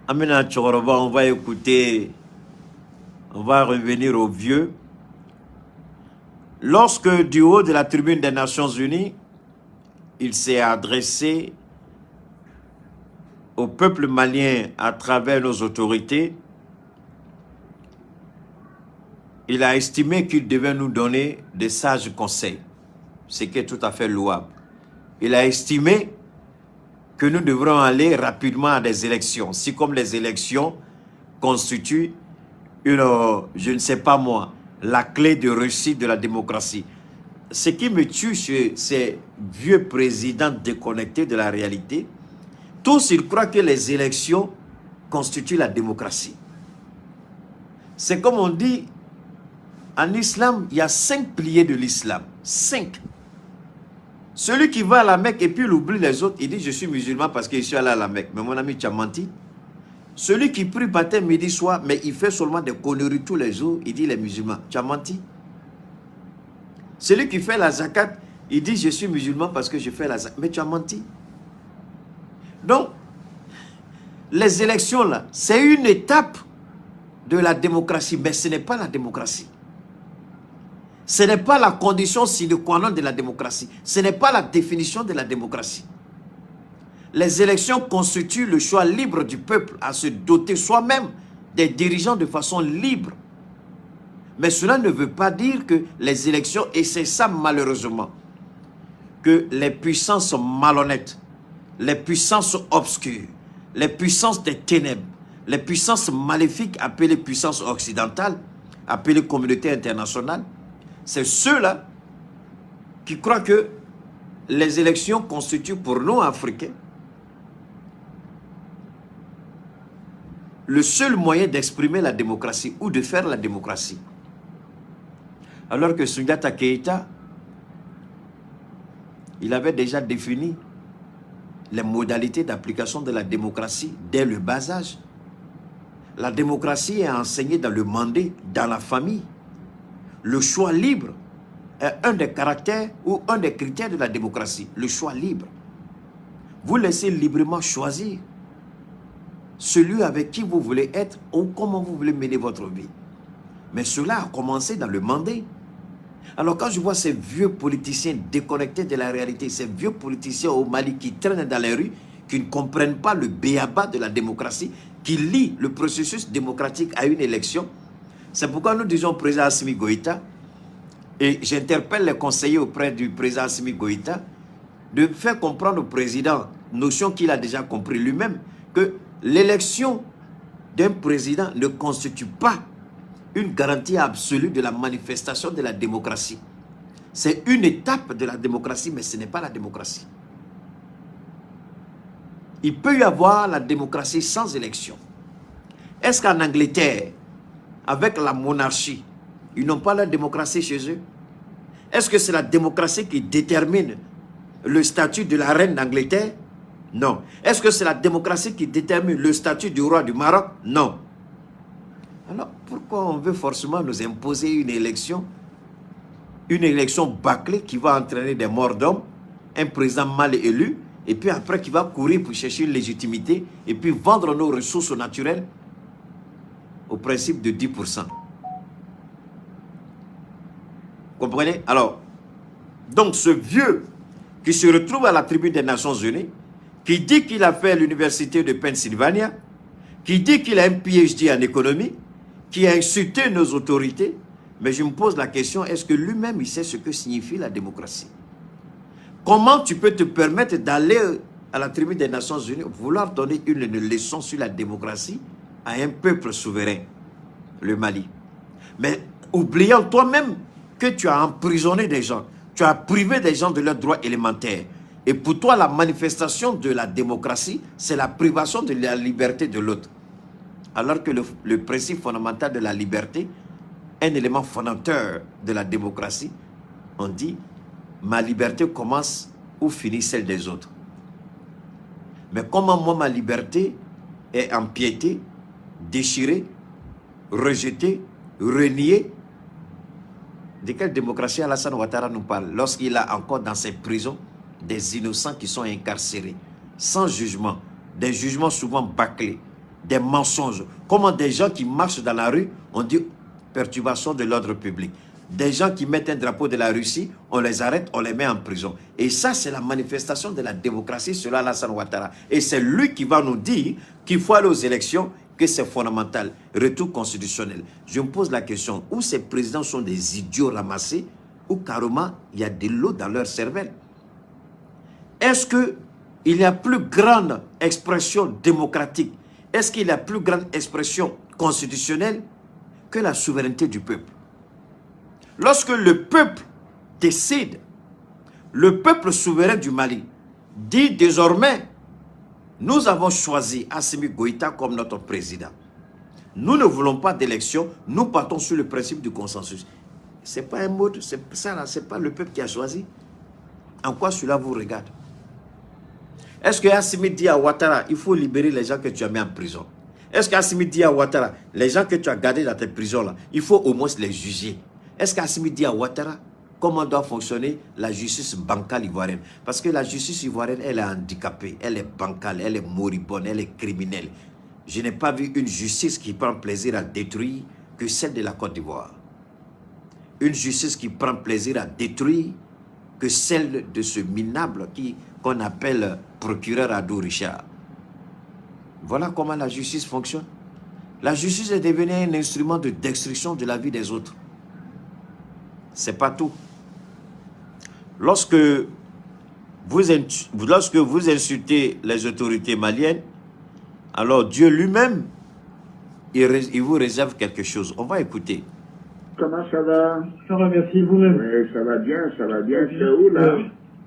Amina Tchoroba, on va écouter, on va revenir au vieux. Lorsque du haut de la tribune des Nations Unies, il s'est adressé au peuple malien à travers nos autorités, il a estimé qu'il devait nous donner des sages conseils, ce qui est tout à fait louable. Il a estimé que nous devrons aller rapidement à des élections, si comme les élections constituent une, je ne sais pas moi, la clé de réussite de la démocratie. Ce qui me tue chez ces vieux présidents déconnectés de la réalité, tous ils croient que les élections constituent la démocratie. C'est comme on dit, en islam, il y a 5 piliers de l'islam. 5. Celui qui va à la Mecque et puis il oublie les autres, il dit je suis musulman parce que je suis allé à la Mecque. Mais mon ami, tu as menti. Celui qui prie matin, midi, soir, mais il fait seulement des conneries tous les jours, il dit les musulmans. Tu as menti. Celui qui fait la zakat, il dit je suis musulman parce que je fais la zakat. Mais tu as menti. Donc, les élections là, c'est une étape de la démocratie, mais ce n'est pas la démocratie. Ce n'est pas la condition sine qua non de la démocratie. Ce n'est pas la définition de la démocratie. Les élections constituent le choix libre du peuple à se doter soi-même des dirigeants de façon libre. Mais cela ne veut pas dire que les élections, et c'est ça malheureusement, que les puissances malhonnêtes, les puissances obscures, les puissances des ténèbres, les puissances maléfiques appelées puissances occidentales, appelées communauté internationale, c'est ceux-là qui croient que les élections constituent pour nous, Africains, le seul moyen d'exprimer la démocratie ou de faire la démocratie. Alors que Soundiata Keïta, il avait déjà défini les modalités d'application de la démocratie dès le bas âge. La démocratie est enseignée dans le mandé, dans la famille. Le choix libre est un des caractères ou un des critères de la démocratie. Le choix libre. Vous laissez librement choisir celui avec qui vous voulez être ou comment vous voulez mener votre vie. Mais cela a commencé dans le mandé. Alors quand je vois ces vieux politiciens déconnectés de la réalité, ces vieux politiciens au Mali qui traînent dans les rues, qui ne comprennent pas le béaba de la démocratie, qui lient le processus démocratique à une élection, c'est pourquoi nous disons au président Assimi Goïta, et j'interpelle les conseillers auprès du président Assimi Goïta, de faire comprendre au président, notion qu'il a déjà compris lui-même, que l'élection d'un président ne constitue pas une garantie absolue de la manifestation de la démocratie. C'est une étape de la démocratie, mais ce n'est pas la démocratie. Il peut y avoir la démocratie sans élection. Est-ce qu'en Angleterre, avec la monarchie, ils n'ont pas la démocratie chez eux? Est-ce que c'est la démocratie qui détermine le statut de la reine d'Angleterre? Non. Est-ce que c'est la démocratie qui détermine le statut du roi du Maroc? Non. Alors, pourquoi on veut forcément nous imposer une élection bâclée qui va entraîner des morts d'hommes, un président mal élu, et puis après qui va courir pour chercher une légitimité, et puis vendre nos ressources naturelles au principe de 10%. Comprenez? Alors, donc ce vieux qui se retrouve à la tribune des Nations Unies, qui dit qu'il a fait l'université de Pennsylvania, qui dit qu'il a un PhD en économie, qui a insulté nos autorités, mais je me pose la question, est-ce que lui-même il sait ce que signifie la démocratie? Comment tu peux te permettre d'aller à la tribune des Nations Unies, vouloir donner une leçon sur la démocratie à un peuple souverain, le Mali? Mais oubliant toi-même que tu as emprisonné des gens, tu as privé des gens de leurs droits élémentaires. Et pour toi, la manifestation de la démocratie, c'est la privation de la liberté de l'autre. Alors que le principe fondamental de la liberté, un élément fondateur de la démocratie, on dit, ma liberté commence ou finit celle des autres. Mais comment moi, ma liberté est empiétée, déchirée, rejetée, reniée? De quelle démocratie Alassane Ouattara nous parle lorsqu'il a encore dans ses prisons des innocents qui sont incarcérés, sans jugement, des jugements souvent bâclés, des mensonges. Comment des gens qui marchent dans la rue, on dit perturbation de l'ordre public. Des gens qui mettent un drapeau de la Russie, on les arrête, on les met en prison. Et ça, c'est la manifestation de la démocratie selon Alassane Ouattara. Et c'est lui qui va nous dire qu'il faut aller aux élections, que c'est fondamental. Retour constitutionnel. Je me pose la question, où ces présidents sont des idiots ramassés, ou carrément, il y a de l'eau dans leur cervelle. Est-ce qu'il y a plus grande expression démocratique? Est-ce qu'il y a plus grande expression constitutionnelle que la souveraineté du peuple? Lorsque le peuple décide, le peuple souverain du Mali dit désormais, nous avons choisi Assimi Goïta comme notre président. Nous ne voulons pas d'élection, nous partons sur le principe du consensus. Ce n'est pas un mot, c'est ça là, c'est pas le peuple qui a choisi. En quoi cela vous regarde? Est-ce que Assimi dit à Ouattara, il faut libérer les gens que tu as mis en prison? Est-ce qu'Assimi dit à Ouattara, les gens que tu as gardés dans tes prisons là, il faut au moins les juger? Est-ce qu'Assimi dit à Ouattara comment doit fonctionner la justice bancale ivoirienne? Parce que la justice ivoirienne, elle est handicapée, elle est bancale, elle est moribonde, elle est criminelle. Je n'ai pas vu une justice qui prend plaisir à détruire que celle de la Côte d'Ivoire. Une justice qui prend plaisir à détruire que celle de ce minable qu'on appelle procureur Adou Richard. Voilà comment la justice fonctionne. La justice est devenue un instrument de destruction de la vie des autres. C'est pas tout. Lorsque vous insultez les autorités maliennes, alors Dieu lui-même, il vous réserve quelque chose. On va écouter. Comment ça va? Ça va, merci, vous-même. Oui, ça va bien, ça va bien. C'est où là?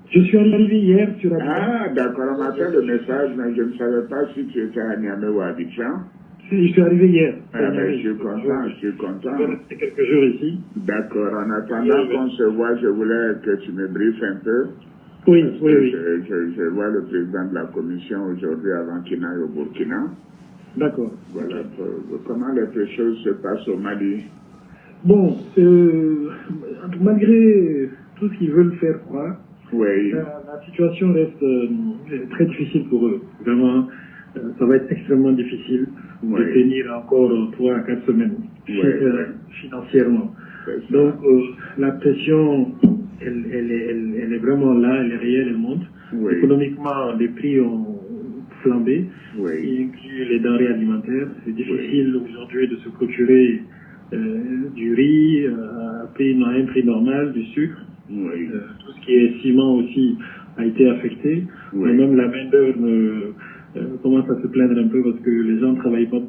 Je suis arrivé hier sur la... Ah, d'accord, on m'a fait le message, mais je ne savais pas si tu étais à Niamey ou à Abidjan. Si, je suis arrivé hier. Ah, mais je suis content, je suis content. Je vais rester quelques jours ici. D'accord, en attendant qu'on se voit, je voulais que tu me briefes un peu. Oui, Parce oui, que oui. Je vois le président de la commission aujourd'hui avant qu'il n'aille au Burkina. D'accord. Voilà, comment les choses se passent au Mali? Bon, malgré tout ce qu'ils veulent faire croire, oui. la situation reste très difficile pour eux. Vraiment, ça va être extrêmement difficile de tenir encore 3 à 4 semaines financièrement. Donc, la pression, elle est vraiment là, elle est réelle, elle monte. Économiquement, les prix ont flambé, y inclut les denrées alimentaires. C'est difficile aujourd'hui de se procurer du riz à un prix normal, du sucre. Tout ce qui est ciment aussi a été affecté. Et même la main-d'œuvre commence à se plaindre un peu parce que les gens ne travaillent pas.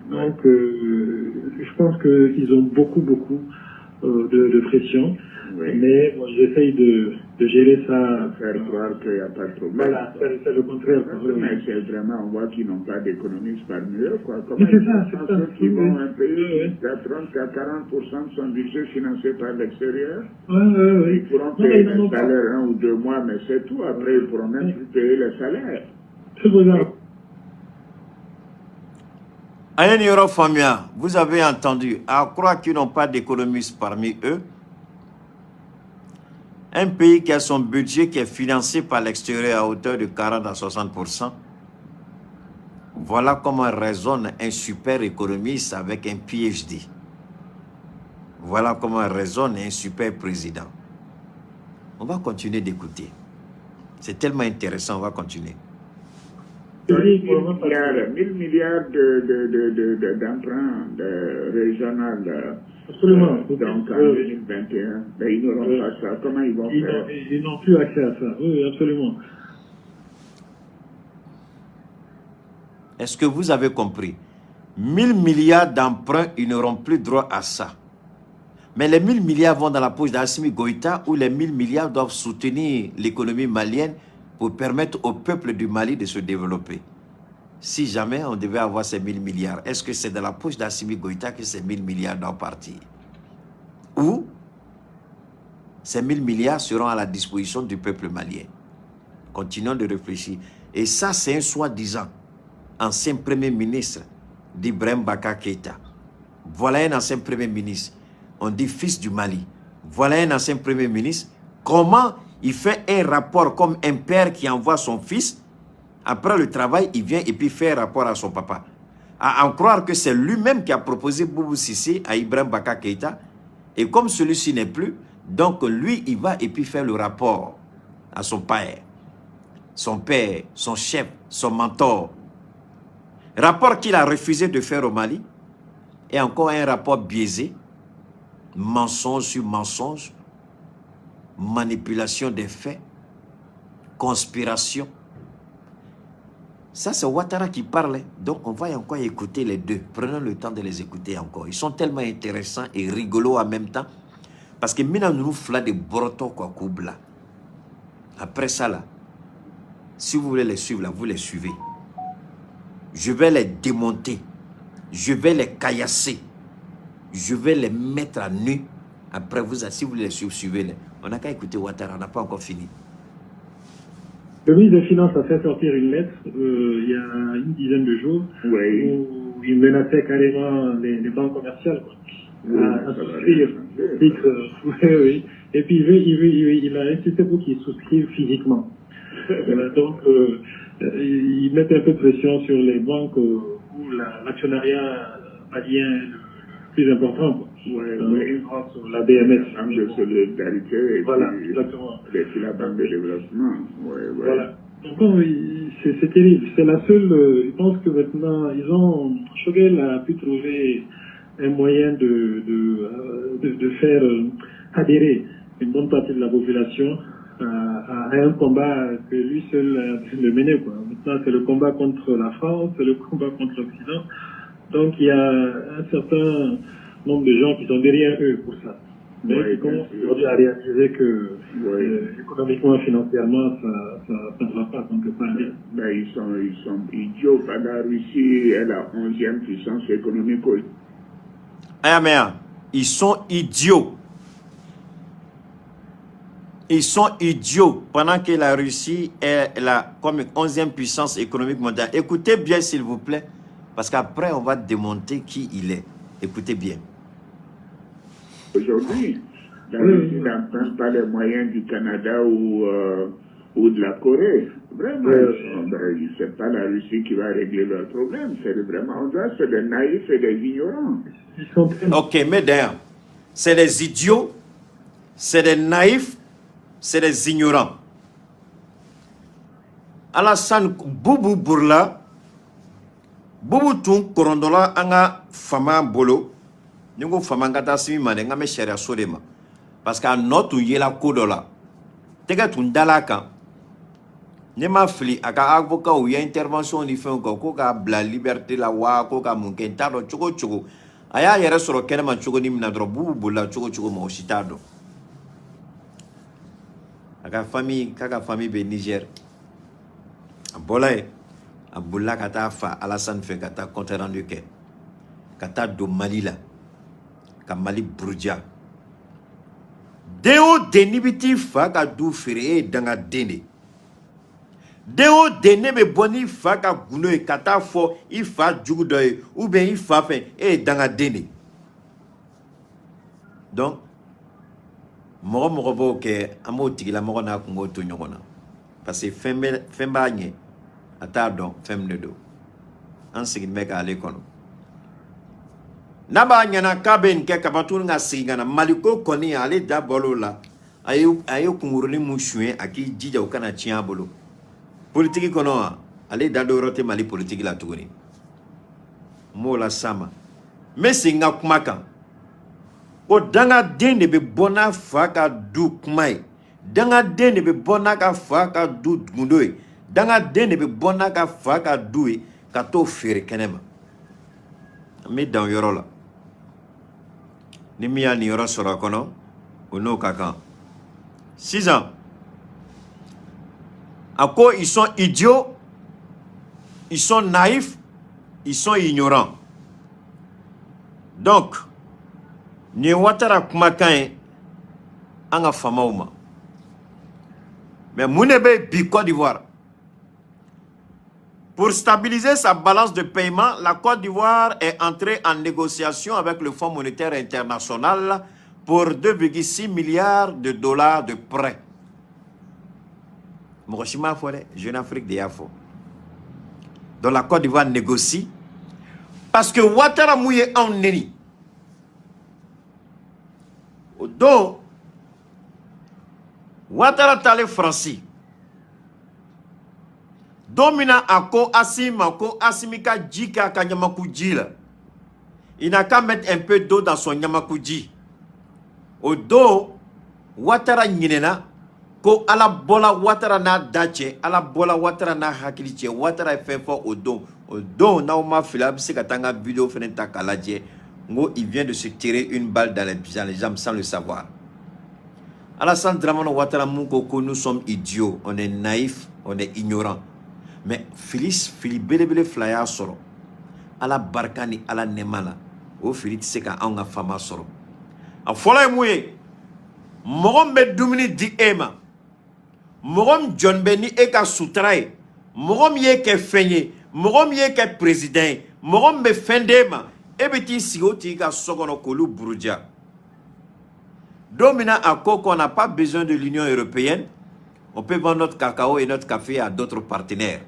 Donc, je pense qu'ils ont beaucoup de pression. Mais bon, j'essaye de gérer ça. Faire croire qu'il n'y a pas de problème. Voilà, c'est le contraire. Mais c'est vraiment, on voit qu'ils n'ont pas d'économistes parmi eux. Mais c'est ça, c'est ça. Ceux qui vont un pays, à 30 à 40% de son budget financé par l'extérieur. Ils pourront payer le salaire 1 ou 2 mois, mais c'est tout. Après, ils pourront même plus payer le salaire. C'est vrai. Ayen Famia, vous avez entendu, à croire qu'ils n'ont pas d'économistes parmi eux. Un pays qui a son budget qui est financé par l'extérieur à hauteur de 40 à 60%. Voilà comment raisonne un super économiste avec un PhD. Voilà comment raisonne un super président. On va continuer d'écouter. C'est tellement intéressant, on va continuer. 1000 milliards d'emprunts régionaux. Absolument. Donc en 2021, ben, ils n'auront pas ça. Comment ils vont faire? Ils n'ont plus accès à ça. Oui, absolument. Est-ce que vous avez compris? 1000 milliards d'emprunts, ils n'auront plus droit à ça. Mais les 1000 milliards vont dans la poche d'Assimi Goïta où les 1000 milliards doivent soutenir l'économie malienne pour permettre au peuple du Mali de se développer. Si jamais on devait avoir ces 1000 milliards, est-ce que c'est dans la poche d'Assimi Goïta que ces 1000 milliards doivent partir? Ou ces 1000 milliards seront à la disposition du peuple malien? Continuons de réfléchir. Et ça, c'est un soi-disant ancien premier ministre d'Ibrahim Baka Keïta. Voilà un ancien premier ministre. On dit fils du Mali. Voilà un ancien premier ministre. Comment il fait un rapport comme un père qui envoie son fils Après le travail, il vient et puis fait rapport à son papa. À en croire que c'est lui-même qui a proposé Boubou Cissé à Ibrahim Baka Keïta. Et comme celui-ci n'est plus, donc lui, il va et puis faire le rapport à son père, son chef, son mentor. Rapport qu'il a refusé de faire au Mali. Et encore un rapport biaisé, mensonge sur mensonge, manipulation des faits, conspiration. Ça, c'est Ouattara qui parlait. Donc, on va encore écouter les deux. Prenons le temps de les écouter encore. Ils sont tellement intéressants et rigolos en même temps. Parce que maintenant, nous faisons des brotos quoi là. Après ça, là, si vous voulez les suivre, là, vous les suivez. Je vais les démonter. Je vais les caillasser. Je vais les mettre à nu. Après, vous, si vous voulez les suivre, suivez-les. On n'a qu'à écouter Ouattara, on n'a pas encore fini. Le ministre des Finances a fait sortir une lettre il y a une dizaine de jours où il menaçait carrément les banques commerciales à souscrire. Oui. Et puis il a insisté pour qu'ils souscrivent physiquement. Donc il met un peu de pression sur les banques où l'actionnariat malien est le plus important. La BMS. De solidarité. Voilà, exactement. Et puis la banque de développement. Voilà. Donc bon, c'est terrible. C'est la seule. Je pense que maintenant, Choguel a pu trouver un moyen de faire adhérer une bonne partie de la population à un combat que lui seul a pu le mener. Maintenant, c'est le combat contre la France, c'est le combat contre l'Occident. Donc il y a un certain nombre de gens qui sont derrière eux pour ça. Mais qui commencent aujourd'hui à réaliser que économiquement, financièrement, ça ne va pas, ça ne peut pas aller. Ben, ils sont idiots. La Russie est la 11e puissance économique. Ils sont idiots. Ils sont idiots pendant que la Russie est comme 11e puissance économique mondiale. Écoutez bien, s'il vous plaît, parce qu'après, on va démonter qui il est. Écoutez bien. Aujourd'hui, la Russie n'emprunte pas les moyens du Canada ou de la Corée. Vraiment, c'est pas la Russie qui va régler leurs problèmes. C'est vraiment, c'est des naïfs et des ignorants. Ok, mais d'ailleurs, c'est des idiots, c'est des naïfs, c'est des ignorants. Alassane Boubou Bourla, Boubou Toun Korondola, Anga Fama Bolo, Nous fama ngata simi mane ngame sharia sodema parce que notu yela kodola tega tundala kan ne ma fili aka avocat ou ya intervention ni fait ko ka bla liberté la wa ko ka mun ken tado chogo aya yere soro kenema chogo ni mina dro bubu la chogo mo shitado aka famille be Niger bolay abulla kata fa Alassane fe kata compte rendu ke kata do Mali la ka Mali Bourdia deo denibiti fa ka du fere danga dene deo dene be boni fa ka guno e kata fo ifa jugu doy ou bien ifa fe e danga dene donc mogo bo ke amo tigila mogo na kungo to nyogona parce que femba nye ata don fem ne do an sigin meka ale kono naba nyana kaben ke kabatun nga sigana maliko koni ale da bolo la ayo kunguruni mushwe aki jija ukana chia bolo politique kono ale da dorote mali politique la tuguni mola sama mesinga kumaka o danga dende be bona faka du kumai danga dende be bona ka faka du gundoy danga dende be bona ka faka du ka to fere kenema me dans yoro la ni miya ni yoro sora kono ono kaka 6 ans à quoi ils sont idiots, ils sont naïfs, ils sont ignorants. Donc, ni watara kumakan anga famauma. Mais Mounebe bi Côte d'Ivoire. Pour stabiliser sa balance de paiement, la Côte d'Ivoire est entrée en négociation avec le Fonds monétaire international pour 2,6 milliards de dollars de prêts. Mokoshima Fore, Jeune Afrique de Yafo. dont la Côte d'Ivoire négocie, parce que Ouattara mouillé en neni. Donc, Ouattara tale Franci. Domina ako asima ko asimika jika ka nyamakuji là. Il n'a qu'à mettre un peu d'eau dans son nyamakuji. Au dos, Ouattara nyinena ko ala bola Ouattara na dache, ala bola Ouattara na hakiliche, Ouattara est fait fort au dos. Au dos, na oma filab se katanga vidéo fenenta kaladje. Ngo, il vient de se tirer une balle dans les jambes sans le savoir. Alassane Dramane Ouattara Moukoko, nous sommes idiots, on est naïfs, on est ignorants. Mais Philippe Belebele Flaya soro. Ala Barkani, ala Nemala. O Philippe Seka Anga Fama soro. A fola mouye. Morom be dumini di ema. Morom John Beni eka soutraye. Morom ye ke fenye. Morom ye ke président. Morom be fendema. Ebeti sigoti ka sogono kolu Buruja. Domina à Coco, on n'a pas besoin de l'Union européenne. On peut vendre notre cacao et notre café à d'autres partenaires.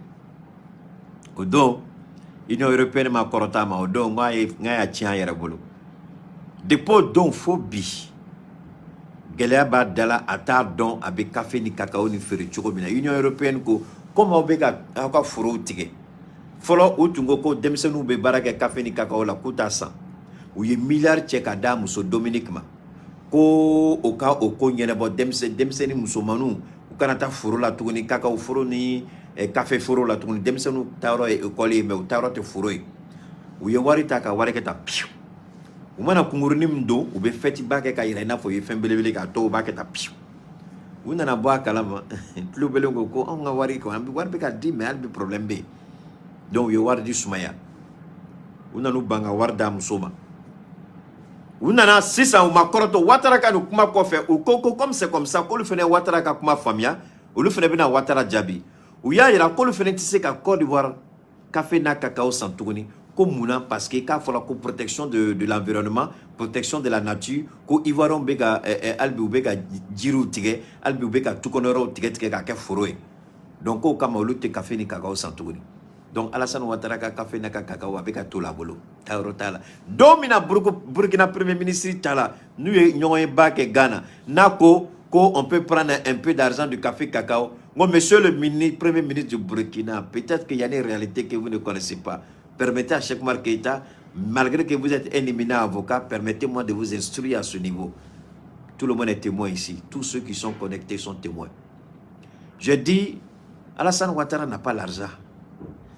Odo, l'Union européenne m'a corota ma odo, moi a tient yerabolo. Dépôt don phobie. Gelea ba dala atar don avec café ni cacao ni ferichoko mina. L'Union européenne ko comme obega aka furo tige. Folo utungo ko demsenu be baraka café ni cacao la kutasa. Ou ye milliard cheka da muso Dominique ma. Ko oka oko nyene bo demse ni musomanu ukanata furo la tuguni cacao furo ni café furo la tuguni demse nu taro e koli me taro te furo uye wari taka wari keta piu umana kunguruni mdo ube feti bake ka ira inafo ye fembelebele ka to bake ta piu una na boa kalama tlu belongo ko nga wari ko ambi wari be ka di me albi problème be donc ye wari di sumaya una nu banga warda musoma. Unana sisa ou makoroto Ouattara ka no kuma ko fait ou koko comme c'est comme ça ko le fene Ouattara ka kuma famia ou le fene bina Ouattara jabi ou ya ira ko le fene tisse ka Côte d'Ivoire café na cacao santuguni ko muna parce que ka fola ko protection de l'environnement, protection de la nature ko Ivoiron bega albi bega jiru tige albi bega tukonoro tige ka ke foroe donc ko kama lu te café ni cacao santuguni. Donc Alassane Ouattara ka café na cacao avec à tout la bolo taurotala domina Burkina premier ministre tala nous y bak Ghana nako ko on peut prendre un peu d'argent du café cacao. Moi monsieur le premier ministre du Burkina, peut-être qu'il y a une réalité que vous ne connaissez pas. Permettez à Cheikh Oumar Keïta, malgré que vous êtes un éminent avocat, permettez-moi de vous instruire à ce niveau. Tout le monde est témoin ici, tous ceux qui sont connectés sont témoins. Je dis Alassane Ouattara n'a pas l'argent.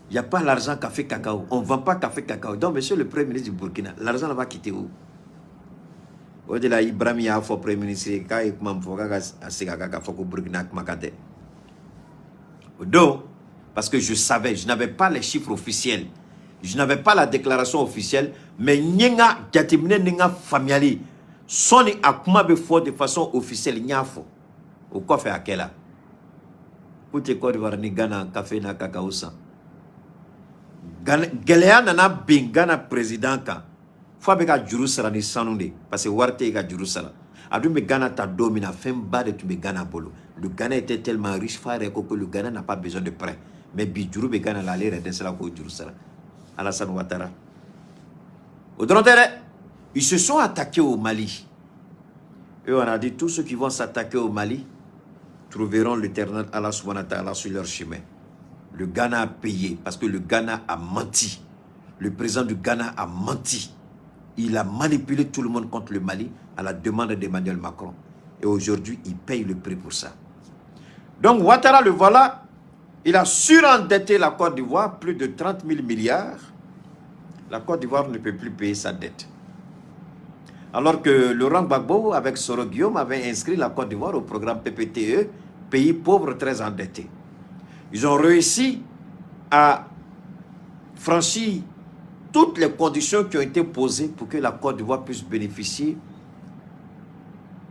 Il n'y a pas l'argent café cacao. On ne vend pas café cacao. Donc, monsieur le Premier ministre du Burkina, l'argent va quitter où? Au-delà, Ibrahim a fait Premier ministre, donc, parce que je savais, je n'avais pas les chiffres officiels. Je n'avais pas la déclaration officielle, mais Nyenga, Gatimne, Nyenga, familiali, Soni Akuma Befo de façon officielle, Nyafo. Au quoi fait à quelle heure? Pour te quoi de voir Nigana, café, na cacao sans. Gelea nana bingana président ka fo be ka juru sara ni sanude parce que warte ka juru sara adu be Ghana ta domina femba de tu be Ghana bolo. Le Ghana était tellement riche frère que le Ghana n'a pas besoin de prêt mais bi juru be Ghana la lire de cela ko juru sara. Alassane Ouattara au Drontere ils se sont attaqués au Mali et on a dit tous ceux qui vont s'attaquer au Mali trouveront l'éternel Allah subhanahu wa ta'ala sur leur chemin. Le Ghana a payé parce que le Ghana a menti. Le président du Ghana a menti. Il a manipulé tout le monde contre le Mali à la demande d'Emmanuel Macron. Et aujourd'hui, il paye le prix pour ça. Donc Ouattara, le voilà, il a surendetté la Côte d'Ivoire, plus de 30 000 milliards. La Côte d'Ivoire ne peut plus payer sa dette. Alors que Laurent Gbagbo, avec Soro Guillaume, avait inscrit la Côte d'Ivoire au programme PPTE, pays pauvre très endetté. Ils ont réussi à franchir toutes les conditions qui ont été posées pour que la Côte d'Ivoire puisse bénéficier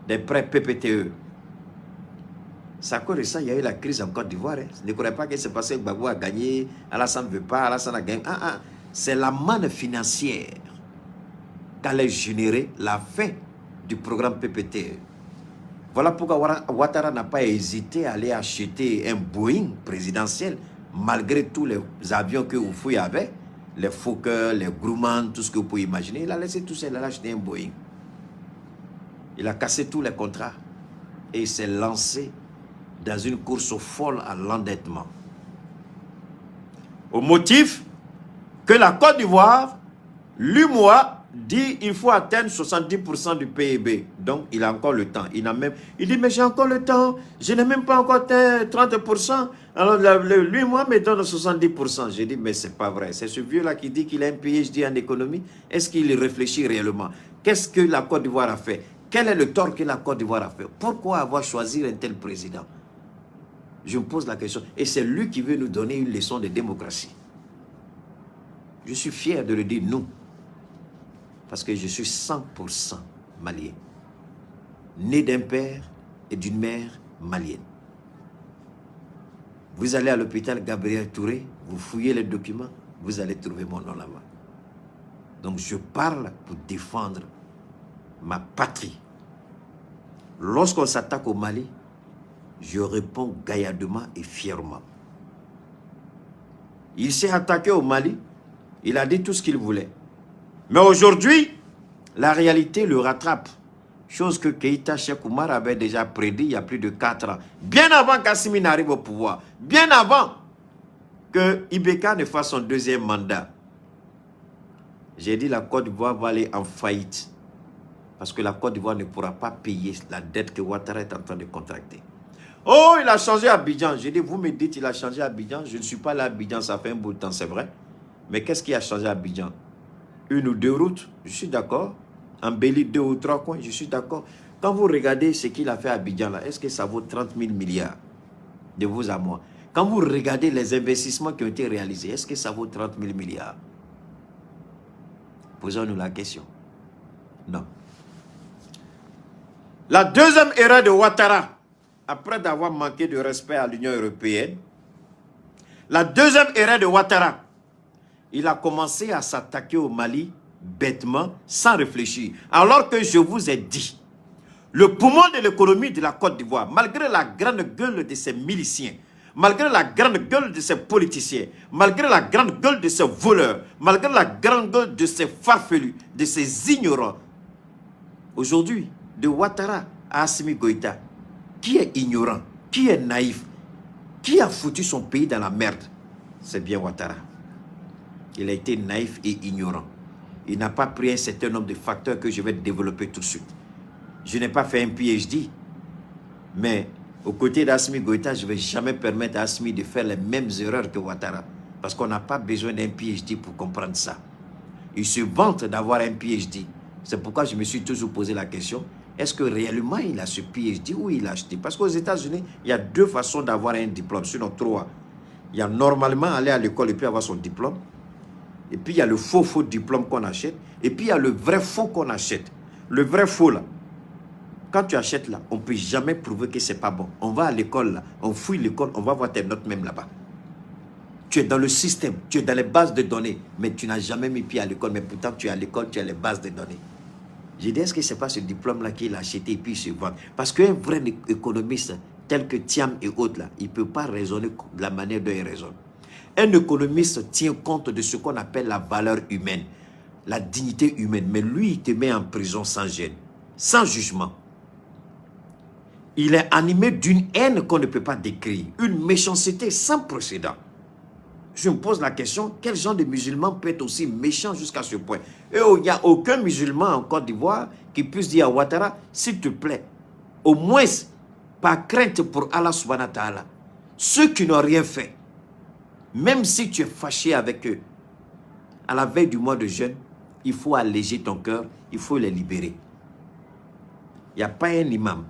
des prêts PPTE. C'est à cause de ça il y a eu la crise en Côte d'Ivoire. Ne croyez pas que c'est parce que Gbagbo a gagné, Alassane ne veut pas, Alassane a gagné. C'est la manne financière qu'allait générer la fin du programme PPTE. Voilà pourquoi Ouattara n'a pas hésité à aller acheter un Boeing présidentiel malgré tous les avions que Houphouët avait, les Fokker, les Grumman, tout ce que vous pouvez imaginer, il a laissé tout ça, il a acheté un Boeing. Il a cassé tous les contrats et il s'est lancé dans une course folle à l'endettement. Au motif que la Côte d'Ivoire, l'UMOA, dit qu'il faut atteindre 70% du PIB. Donc, il a encore le temps. Il dit, mais j'ai encore le temps. Je n'ai même pas encore atteint 30%. Alors, l'UMOA me donne 70%. J'ai dit, mais c'est pas vrai. C'est ce vieux-là qui dit qu'il a un PhD en économie. Est-ce qu'il réfléchit réellement? Qu'est-ce que la Côte d'Ivoire a fait? Quel est le tort que la Côte d'Ivoire a fait? Pourquoi avoir choisi un tel président? Je me pose la question. Et c'est lui qui veut nous donner une leçon de démocratie. Je suis fier de le dire, nous. Parce que je suis 100% malien. Né d'un père et d'une mère malienne. Vous allez à l'hôpital Gabriel Touré, vous fouillez les documents, vous allez trouver mon nom là-bas. Donc je parle pour défendre ma patrie. Lorsqu'on s'attaque au Mali, je réponds gaillardement et fièrement. Il s'est attaqué au Mali, il a dit tout ce qu'il voulait. Mais aujourd'hui, la réalité le rattrape. Chose que Keïta Cheikh Oumar avait déjà prédit il y a plus de 4 ans. Bien avant qu'Assimi n'arrive au pouvoir. Bien avant que Ibeka ne fasse son deuxième mandat. J'ai dit la Côte d'Ivoire va aller en faillite. Parce que la Côte d'Ivoire ne pourra pas payer la dette que Ouattara est en train de contracter. Oh, il a changé Abidjan. J'ai dit, vous me dites il a changé Abidjan. Je ne suis pas là à Abidjan, ça fait un bout de temps, c'est vrai. Mais qu'est-ce qui a changé Abidjan? 1 ou 2 routes, je suis d'accord. Embellir 2 ou 3 coins, je suis d'accord. Quand vous regardez ce qu'il a fait à Abidjan, là, est-ce que ça vaut 30 000 milliards de vous à moi? Quand vous regardez les investissements qui ont été réalisés, est-ce que ça vaut 30 000 milliards? Posons-nous la question. Non. La deuxième erreur de Ouattara, après d'avoir manqué de respect à l'Union européenne, la deuxième erreur de Ouattara, il a commencé à s'attaquer au Mali bêtement, sans réfléchir. Alors que je vous ai dit, le poumon de l'économie de la Côte d'Ivoire, malgré la grande gueule de ses miliciens, malgré la grande gueule de ses politiciens, malgré la grande gueule de ses voleurs, malgré la grande gueule de ses farfelus, de ses ignorants, aujourd'hui, de Ouattara à Assimi Goïta, qui est ignorant, qui est naïf, qui a foutu son pays dans la merde? C'est bien Ouattara. Il a été naïf et ignorant. Il n'a pas pris un certain nombre de facteurs que je vais développer tout de suite. Je n'ai pas fait un PhD, mais aux côtés d'Assimi Goïta, je ne vais jamais permettre à Assimi de faire les mêmes erreurs que Ouattara, parce qu'on n'a pas besoin d'un PhD pour comprendre ça. Il se vante d'avoir un PhD. C'est pourquoi je me suis toujours posé la question, est-ce que réellement il a ce PhD ou il l'a acheté? Parce qu'aux États-Unis, il y a 2 façons d'avoir un diplôme, sinon 3. Il y a normalement aller à l'école et puis avoir son diplôme. Et puis il y a le faux diplôme qu'on achète. Et puis il y a le vrai faux qu'on achète. Le vrai faux là. Quand tu achètes là, on ne peut jamais prouver que c'est pas bon. On va à l'école là, on fouille l'école, on va voir tes notes même là-bas. Tu es dans le système, tu es dans les bases de données, mais tu n'as jamais mis pied à l'école, mais pourtant tu es à l'école, tu as les bases de données. J'ai dit, est-ce que ce n'est pas ce diplôme-là qu'il a acheté et puis il se vend? Parce qu'un vrai économiste tel que Thiam et autres là, il ne peut pas raisonner de la manière dont il raisonne. Un économiste tient compte de ce qu'on appelle la valeur humaine, la dignité humaine. Mais lui, il te met en prison sans gêne, sans jugement. Il est animé d'une haine qu'on ne peut pas décrire, une méchanceté sans précédent. Je me pose la question, quel genre de musulman peut être aussi méchant jusqu'à ce point? Et il n'y a aucun musulman en Côte d'Ivoire qui puisse dire à Ouattara, s'il te plaît, au moins, par crainte pour Allah subhanahu wa ta'ala, ceux qui n'ont rien fait, même si tu es fâché avec eux, à la veille du mois de jeûne, il faut alléger ton cœur, il faut les libérer. Il n'y a pas un imam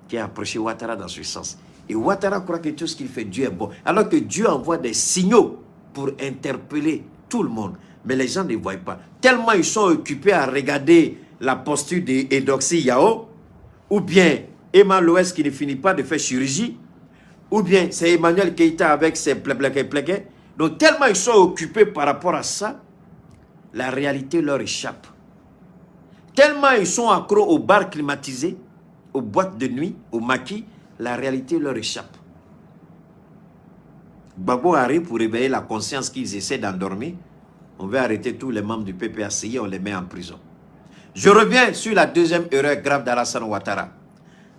qui a approché Ouattara dans ce sens. Et Ouattara croit que tout ce qu'il fait, Dieu est bon. Alors que Dieu envoie des signaux pour interpeller tout le monde. Mais les gens ne voient pas. Tellement ils sont occupés à regarder la posture d'Edoxy Yao, ou bien Emma Loès qui ne finit pas de faire chirurgie, ou bien c'est Emmanuel Keïta avec ses pléquets. Donc tellement ils sont occupés par rapport à ça, la réalité leur échappe. Tellement ils sont accros aux bars climatisés, aux boîtes de nuit, aux maquis, la réalité leur échappe. Gbagbo arrive pour réveiller la conscience qu'ils essaient d'endormir. On veut arrêter tous les membres du PPACI et on les met en prison. Je reviens sur la deuxième erreur grave d'Alassane Ouattara.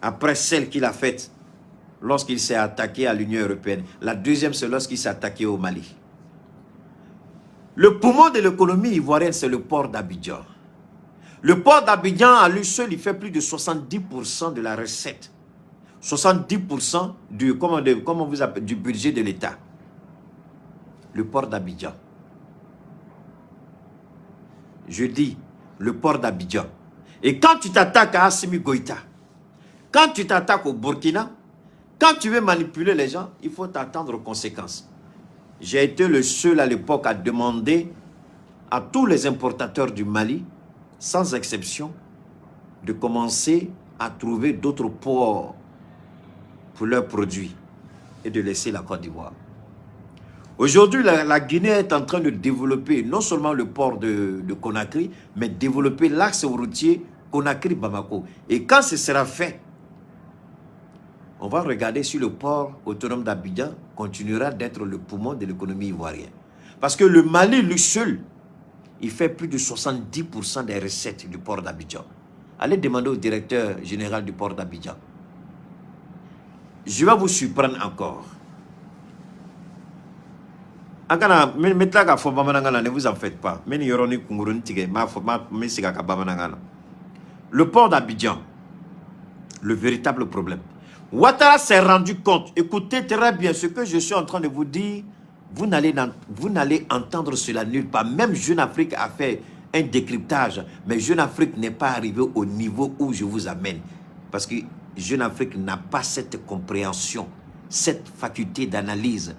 Après celle qu'il a faite lorsqu'il s'est attaqué à l'Union européenne. La deuxième, c'est lorsqu'il s'est attaqué au Mali. Le poumon de l'économie ivoirienne, c'est le port d'Abidjan. Le port d'Abidjan, à lui seul, il fait plus de 70% de la recette. 70% du, du budget de l'État. Le port d'Abidjan. Je dis, le port d'Abidjan. Et quand tu t'attaques à Assimi Goïta, quand tu t'attaques au Burkina, quand tu veux manipuler les gens, il faut t'attendre aux conséquences. J'ai été le seul à l'époque à demander à tous les importateurs du Mali, sans exception, de commencer à trouver d'autres ports pour leurs produits et de laisser la Côte d'Ivoire. Aujourd'hui, la Guinée est en train de développer non seulement le port de Conakry, mais développer l'axe routier Conakry-Bamako. Et quand ce sera fait, on va regarder si le port autonome d'Abidjan continuera d'être le poumon de l'économie ivoirienne. Parce que le Mali, lui seul, il fait plus de 70% des recettes du port d'Abidjan. Allez demander au directeur général du port d'Abidjan. Je vais vous surprendre encore. Ne vous en faites pas. Le port d'Abidjan, le véritable problème. Ouattara s'est rendu compte, écoutez très bien ce que je suis en train de vous dire, vous n'allez entendre cela nulle part. Même Jeune Afrique a fait un décryptage, mais Jeune Afrique n'est pas arrivé au niveau où je vous amène. Parce que Jeune Afrique n'a pas cette compréhension, cette faculté d'analyse.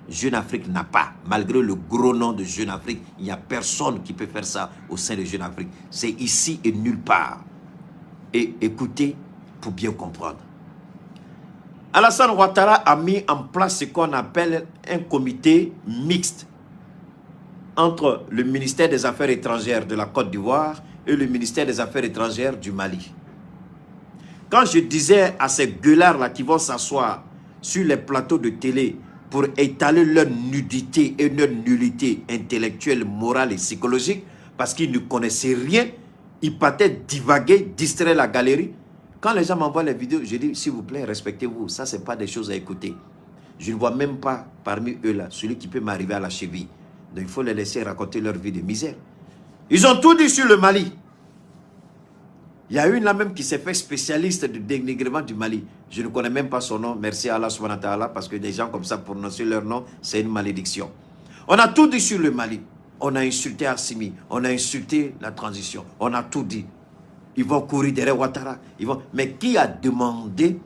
Jeune Afrique n'a pas, malgré le gros nom de Jeune Afrique, il n'y a personne qui peut faire ça au sein de Jeune Afrique. C'est ici et nulle part. Et écoutez pour bien comprendre. Alassane Ouattara a mis en place ce qu'on appelle un comité mixte entre le ministère des Affaires étrangères de la Côte d'Ivoire et le ministère des Affaires étrangères du Mali. Quand je disais à ces gueulards-là qui vont s'asseoir sur les plateaux de télé pour étaler leur nudité et leur nullité intellectuelle, morale et psychologique, parce qu'ils ne connaissaient rien, ils partaient divaguer, distraire la galerie. Quand les gens m'envoient les vidéos, je dis, s'il vous plaît, respectez-vous. Ça, ce n'est pas des choses à écouter. Je ne vois même pas parmi eux là, celui qui peut m'arriver à la cheville. Donc, il faut les laisser raconter leur vie de misère. Ils ont tout dit sur le Mali. Il y a une là même qui s'est fait spécialiste du dénigrement du Mali. Je ne connais même pas son nom. Merci à Allah subhanahu wa ta'ala, parce que des gens comme ça, prononcer leur nom, c'est une malédiction. On a tout dit sur le Mali. On a insulté Assimi. On a insulté la transition. On a tout dit. Ils vont courir derrière Ouattara. Mais qui a demandé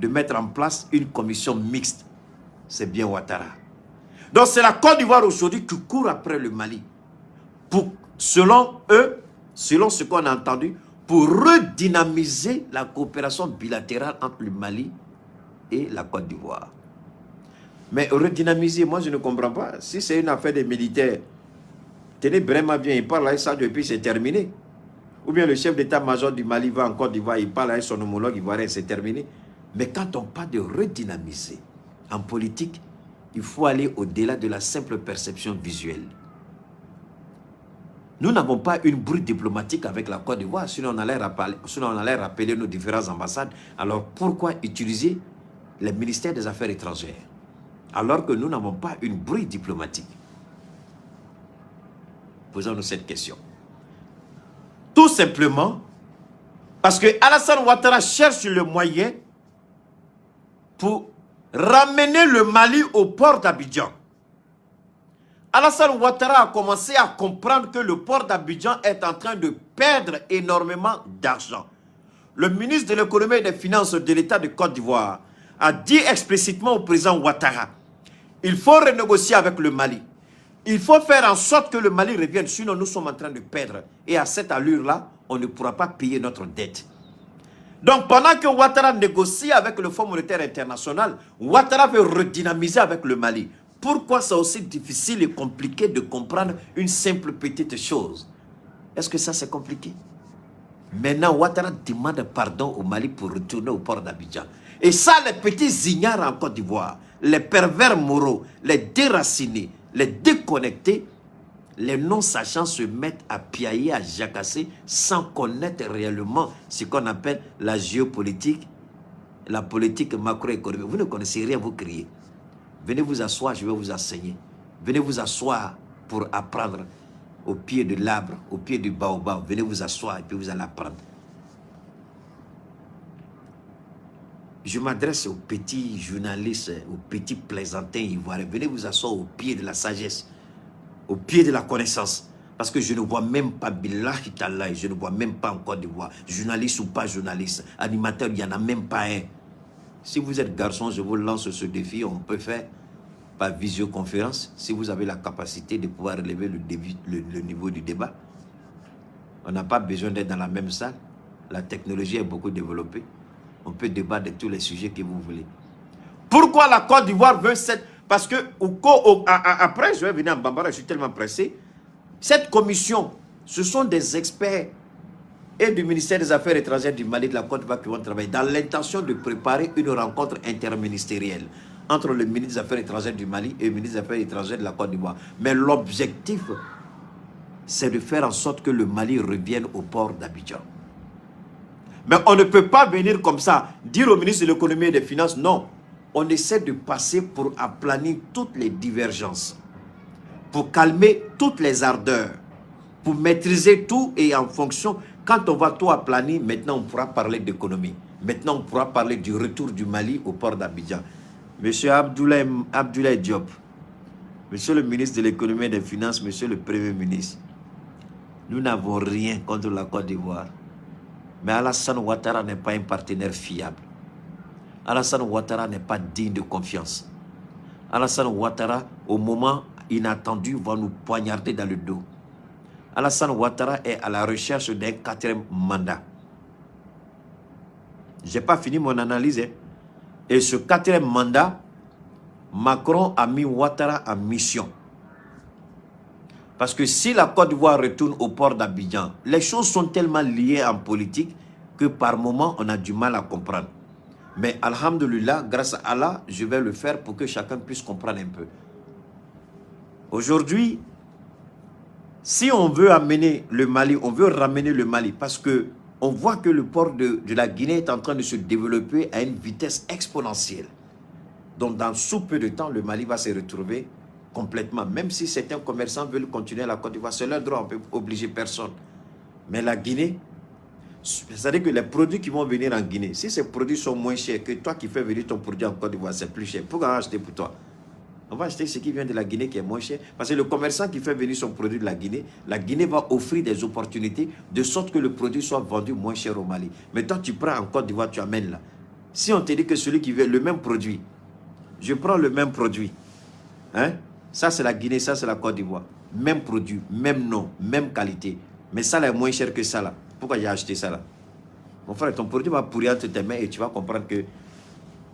de mettre en place une commission mixte? C'est bien Ouattara. Donc c'est la Côte d'Ivoire aujourd'hui qui court après le Mali. Selon eux, selon ce qu'on a entendu, pour redynamiser la coopération bilatérale entre le Mali et la Côte d'Ivoire. Mais redynamiser, moi je ne comprends pas. Si c'est une affaire des militaires, tenez vraiment bien, il parle avec ça et puis c'est terminé. Ou bien le chef d'état-major du Mali va en Côte d'Ivoire, il parle avec son homologue ivoirien, c'est terminé. Mais quand on parle de redynamiser en politique, il faut aller au-delà de la simple perception visuelle. Nous n'avons pas une bruit diplomatique avec la Côte d'Ivoire, sinon on allait rappeler nos différentes ambassades. Alors pourquoi utiliser les ministères des Affaires étrangères alors que nous n'avons pas une bruit diplomatique? Posons-nous cette question. Tout simplement parce que Alassane Ouattara cherche le moyen pour ramener le Mali au port d'Abidjan. Alassane Ouattara a commencé à comprendre que le port d'Abidjan est en train de perdre énormément d'argent. Le ministre de l'économie et des finances de l'État de Côte d'Ivoire a dit explicitement au président Ouattara, il faut renégocier avec le Mali. Il faut faire en sorte que le Mali revienne, sinon nous sommes en train de perdre. Et à cette allure-là, on ne pourra pas payer notre dette. Donc pendant que Ouattara négocie avec le Fonds monétaire international, Ouattara veut redynamiser avec le Mali. Pourquoi c'est aussi difficile et compliqué de comprendre une simple petite chose? Est-ce que ça c'est compliqué? Maintenant, Ouattara demande pardon au Mali pour retourner au port d'Abidjan. Et ça, les petits ignorent en Côte d'Ivoire. les pervers moraux, les déracinés, les déconnectés, les non-sachants se mettent à piailler, à jacasser sans connaître réellement ce qu'on appelle la géopolitique, la politique macroéconomique. Vous ne connaissez rien, vous criez. Venez vous asseoir, je vais vous enseigner. Venez vous asseoir pour apprendre au pied de l'arbre, au pied du baobab. Venez vous asseoir et puis vous allez apprendre. Je m'adresse aux petits journalistes, aux petits plaisantins ivoiriens. Venez vous asseoir au pied de la sagesse, au pied de la connaissance. Parce que je ne vois même pas Billahi Tallah, je ne vois même pas en Côte d'Ivoire. Journaliste ou pas journaliste, animateur, il n'y en a même pas un. Si vous êtes garçon, je vous lance ce défi, on peut faire par visioconférence, si vous avez la capacité de pouvoir relever le niveau du débat. On n'a pas besoin d'être dans la même salle. La technologie est beaucoup développée. On peut débattre de tous les sujets que vous voulez. Pourquoi la Côte d'Ivoire veut cette... Parce que après, je vais venir en Bambara, je suis tellement pressé. Cette commission, ce sont des experts et du ministère des Affaires étrangères du Mali, de la Côte d'Ivoire qui vont travailler dans l'intention de préparer une rencontre interministérielle entre le ministre des Affaires étrangères du Mali et le ministre des Affaires étrangères de la Côte d'Ivoire. Mais l'objectif, c'est de faire en sorte que le Mali revienne au port d'Abidjan. Mais on ne peut pas venir comme ça, dire au ministre de l'économie et des finances, non. On essaie de passer pour aplanir toutes les divergences, pour calmer toutes les ardeurs, pour maîtriser tout et en fonction, quand on va tout aplanir, maintenant on pourra parler d'économie. Maintenant on pourra parler du retour du Mali au port d'Abidjan. Monsieur Abdoulaye Diop, monsieur le ministre de l'économie et des finances, monsieur le premier ministre, nous n'avons rien contre la Côte d'Ivoire. Mais Alassane Ouattara n'est pas un partenaire fiable. Alassane Ouattara n'est pas digne de confiance. Alassane Ouattara, au moment inattendu, va nous poignarder dans le dos. Alassane Ouattara est à la recherche d'un 4e mandat. Je n'ai pas fini mon analyse. Hein. Et ce 4e mandat, Macron a mis Ouattara en mission. Parce que si la Côte d'Ivoire retourne au port d'Abidjan, les choses sont tellement liées en politique que par moment, on a du mal à comprendre. Mais alhamdoulilah, grâce à Allah, je vais le faire pour que chacun puisse comprendre un peu. Aujourd'hui, si on veut amener le Mali, on veut ramener le Mali, parce que on voit que le port de la Guinée est en train de se développer à une vitesse exponentielle. Donc dans sous peu de temps, le Mali va se retrouver complètement. Même si certains commerçants veulent continuer à la Côte d'Ivoire, c'est leur droit, on ne peut obliger personne. Mais la Guinée, c'est-à-dire que les produits qui vont venir en Guinée, si ces produits sont moins chers que toi qui fais venir ton produit en Côte d'Ivoire, c'est plus cher. Pourquoi acheter pour toi? On va acheter ce qui vient de la Guinée qui est moins cher. Parce que le commerçant qui fait venir son produit de la Guinée va offrir des opportunités de sorte que le produit soit vendu moins cher au Mali. Mais toi, tu prends en Côte d'Ivoire, tu amènes là. Si on te dit que celui qui veut le même produit, je prends le même produit. Hein? Ça, c'est la Guinée, ça, c'est la Côte d'Ivoire. Même produit, même nom, même qualité. Mais ça, là, est moins cher que ça, là. Pourquoi j'ai acheté ça, là? Mon frère, ton produit va pourrir entre tes mains et tu vas comprendre que...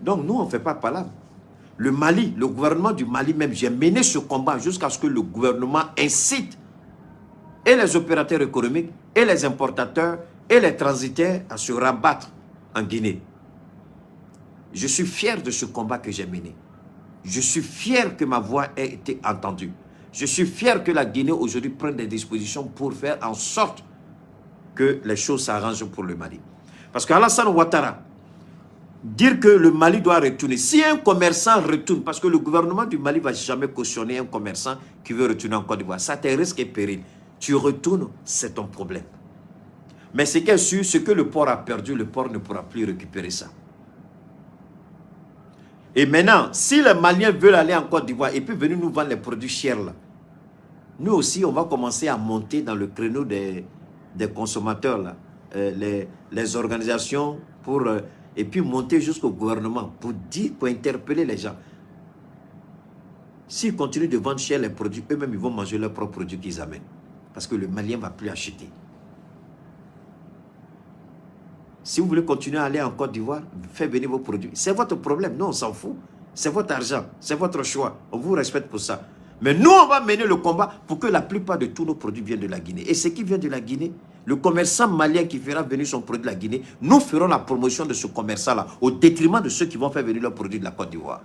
Donc, nous, on ne fait pas palabre. Le Mali, le gouvernement du Mali même, j'ai mené ce combat jusqu'à ce que le gouvernement incite et les opérateurs économiques, et les importateurs, et les transitaires à se rabattre en Guinée. Je suis fier de ce combat que j'ai mené. Je suis fier que ma voix ait été entendue. Je suis fier que la Guinée aujourd'hui prenne des dispositions pour faire en sorte que les choses s'arrangent pour le Mali. Parce qu'Alassane Ouattara, dire que le Mali doit retourner, si un commerçant retourne, parce que le gouvernement du Mali ne va jamais cautionner un commerçant qui veut retourner en Côte d'Ivoire, ça te risque et péril. Tu retournes, c'est ton problème. Mais ce qui est sûr, ce que le port a perdu, le port ne pourra plus récupérer ça. Et maintenant, si les Maliens veulent aller en Côte d'Ivoire et puis venir nous vendre les produits chers là, nous aussi, on va commencer à monter dans le créneau des consommateurs là, les organisations pour... et puis monter jusqu'au gouvernement pour dire, pour interpeller les gens. S'ils continuent de vendre cher les produits, eux-mêmes ils vont manger leurs propres produits qu'ils amènent. Parce que le Malien ne va plus acheter. Si vous voulez continuer à aller en Côte d'Ivoire, faites venir vos produits. C'est votre problème, nous on s'en fout. C'est votre argent, c'est votre choix. On vous respecte pour ça. Mais nous on va mener le combat pour que la plupart de tous nos produits viennent de la Guinée. Et ce qui vient de la Guinée, le commerçant malien qui fera venir son produit de la Guinée, nous ferons la promotion de ce commerçant-là au détriment de ceux qui vont faire venir leurs produits de la Côte d'Ivoire.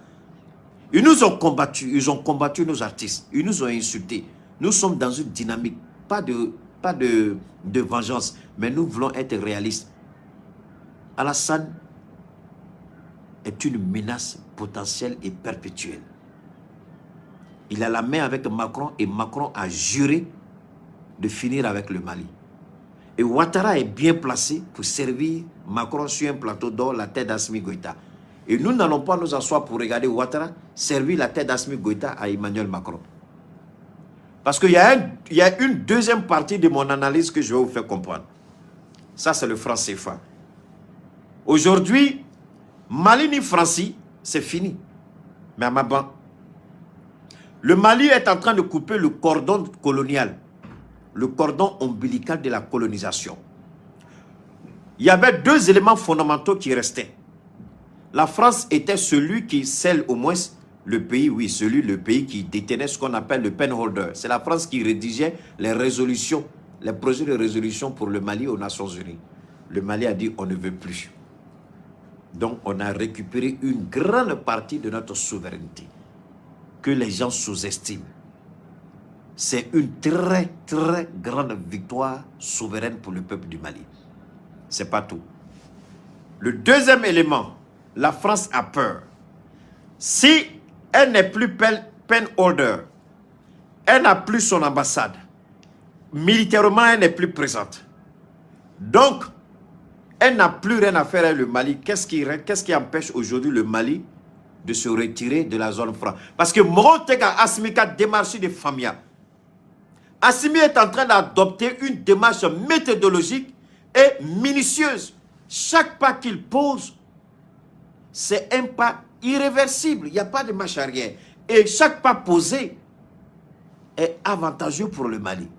Ils nous ont combattus, ils ont combattu nos artistes, ils nous ont insultés. Nous sommes dans une dynamique, pas de vengeance, mais nous voulons être réalistes. Alassane est une menace potentielle et perpétuelle. Il a la main avec Macron et Macron a juré de finir avec le Mali. Et Ouattara est bien placé pour servir Macron sur un plateau d'or la tête d'Assimi Goïta. Et nous n'allons pas nous asseoir pour regarder Ouattara servir la tête d'Assimi Goïta à Emmanuel Macron. Parce qu'il y a une deuxième partie de mon analyse que je vais vous faire comprendre. Ça, c'est le franc CFA. Aujourd'hui, Mali ni Francie, c'est fini. Mais à Maban, le Mali est en train de couper le cordon colonial, le cordon ombilical de la colonisation. Il y avait deux éléments fondamentaux qui restaient. La France était celui qui scelle au moins le pays, oui, le pays qui détenait ce qu'on appelle le penholder. C'est la France qui rédigeait les résolutions, les projets de résolution pour le Mali aux Nations Unies. Le Mali a dit on ne veut plus. Donc on a récupéré une grande partie de notre souveraineté que les gens sous-estiment. C'est une très très grande victoire souveraine pour le peuple du Mali. C'est pas tout. Le deuxième élément, la France a peur. Si elle n'est plus penholder, elle n'a plus son ambassade, militairement elle n'est plus présente. Donc, elle n'a plus rien à faire avec le Mali. Qu'est-ce qui empêche aujourd'hui le Mali de se retirer de la zone franc? Parce que Morotega Asmika démarche de Famia. Assimi est en train d'adopter une démarche méthodologique et minutieuse. Chaque pas qu'il pose, c'est un pas irréversible. Il n'y a pas de marche arrière. Et chaque pas posé est avantageux pour le Mali.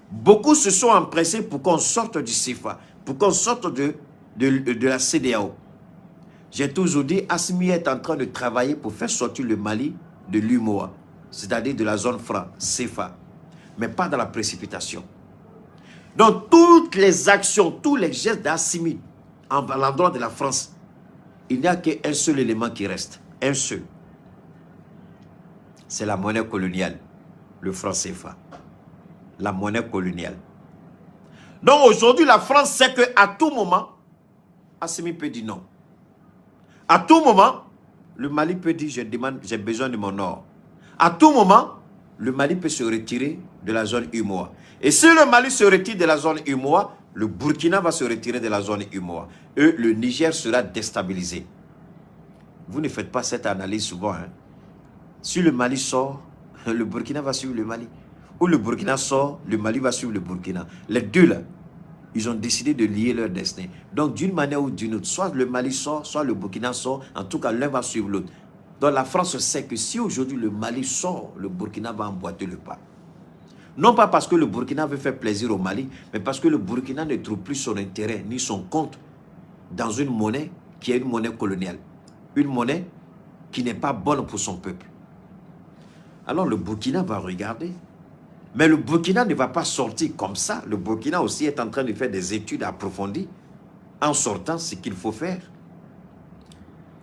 Beaucoup se sont empressés pour qu'on sorte du CFA, pour qu'on sorte de la CEDEAO. J'ai toujours dit, Assimi est en train de travailler pour faire sortir le Mali de l'UMOA, c'est-à-dire de la zone franc, CFA, mais pas dans la précipitation. Donc, toutes les actions, tous les gestes d'Assimi à l'endroit de la France, il n'y a qu'un seul élément qui reste, un seul. C'est la monnaie coloniale, le franc CFA. La monnaie coloniale. Donc aujourd'hui, la France sait qu'à tout moment, Assimi peut dire non. À tout moment, le Mali peut dire j'ai besoin de mon or. À tout moment, le Mali peut se retirer de la zone UMOA. Et si le Mali se retire de la zone UMOA, le Burkina va se retirer de la zone UMOA. Et le Niger sera déstabilisé. Vous ne faites pas cette analyse souvent. Hein? Si le Mali sort, le Burkina va suivre le Mali. Ou le Burkina sort, le Mali va suivre le Burkina. Les deux là, ils ont décidé de lier leur destin. Donc d'une manière ou d'une autre, soit le Mali sort, soit le Burkina sort, en tout cas l'un va suivre l'autre. Donc la France sait que si aujourd'hui le Mali sort, le Burkina va emboîter le pas. Non pas parce que le Burkina veut faire plaisir au Mali, mais parce que le Burkina ne trouve plus son intérêt ni son compte dans une monnaie qui est une monnaie coloniale. Une monnaie qui n'est pas bonne pour son peuple. Alors le Burkina va regarder. Mais le Burkina ne va pas sortir comme ça. Le Burkina aussi est en train de faire des études approfondies en sortant ce qu'il faut faire.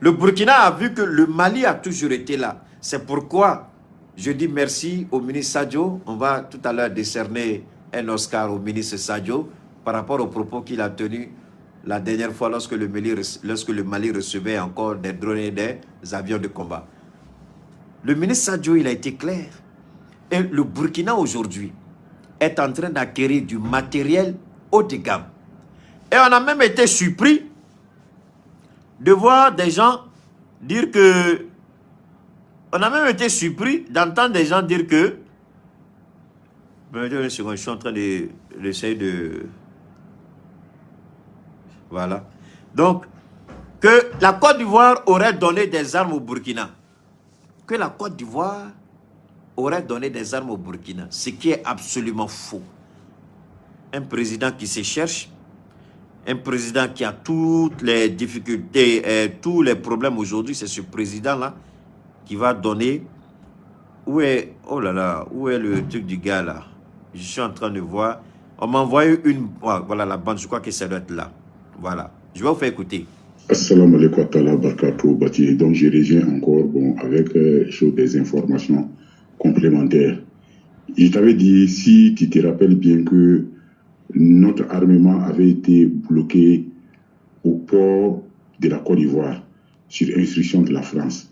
Le Burkina a vu que le Mali a toujours été là. C'est pourquoi je dis merci au ministre Sadio. On va tout à l'heure décerner un Oscar au ministre Sadio par rapport aux propos qu'il a tenus la dernière fois lorsque le Mali recevait encore des drones et des avions de combat. Le ministre Sadio, il a été clair. Et le Burkina aujourd'hui est en train d'acquérir du matériel haut de gamme. Et on a même été surpris de voir des gens dire que... On a même été surpris d'entendre des gens dire que... Une seconde, je suis en train d'essayer de... Voilà. Donc, que la Côte d'Ivoire aurait donné des armes au Burkina. Que la Côte d'Ivoire aurait donné des armes au Burkina, ce qui est absolument faux. Un président qui se cherche, un président qui a toutes les difficultés, et tous les problèmes aujourd'hui, c'est ce président-là qui va donner... Où est... Oh là là, où est le truc du gars là? Je suis en train de voir. On m'a envoyé une... Voilà la bande, je crois que ça doit être là. Voilà, je vais vous faire écouter. Assalamu alaikum wa ta'ala barakatuh, Bati. Donc, je reviens encore avec des informations complémentaires. Je t'avais dit, si tu te rappelles bien, que notre armement avait été bloqué au port de la Côte d'Ivoire sur instruction de la France.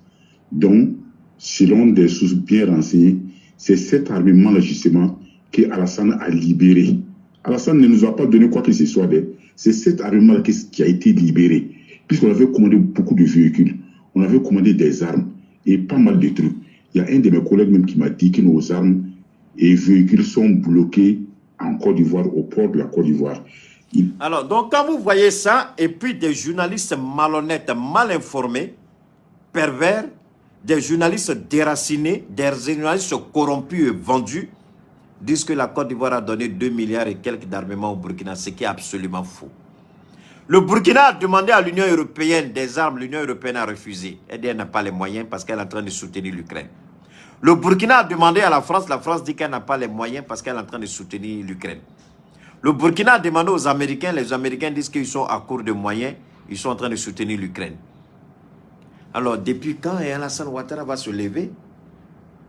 Donc, selon des sources bien renseignées, c'est cet armement-là justement que Alassane a libéré. Alassane ne nous a pas donné quoi que ce soit. C'est cet armement-là qui a été libéré. Puisqu'on avait commandé beaucoup de véhicules, on avait commandé des armes et pas mal de trucs. Il y a un de mes collègues même qui m'a dit que nos armes et véhicules sont bloqués en Côte d'Ivoire, au port de la Côte d'Ivoire. Alors, donc quand vous voyez ça, et puis des journalistes malhonnêtes, mal informés, pervers, des journalistes déracinés, des journalistes corrompus et vendus, disent que la Côte d'Ivoire a donné 2 milliards et quelques d'armement au Burkina, ce qui est absolument faux. Le Burkina a demandé à l'Union européenne des armes, l'Union européenne a refusé. Elle n'a pas les moyens parce qu'elle est en train de soutenir l'Ukraine. Le Burkina a demandé à la France dit qu'elle n'a pas les moyens parce qu'elle est en train de soutenir l'Ukraine. Le Burkina a demandé aux Américains, les Américains disent qu'ils sont à court de moyens, ils sont en train de soutenir l'Ukraine. Alors, depuis quand Alassane Ouattara va se lever?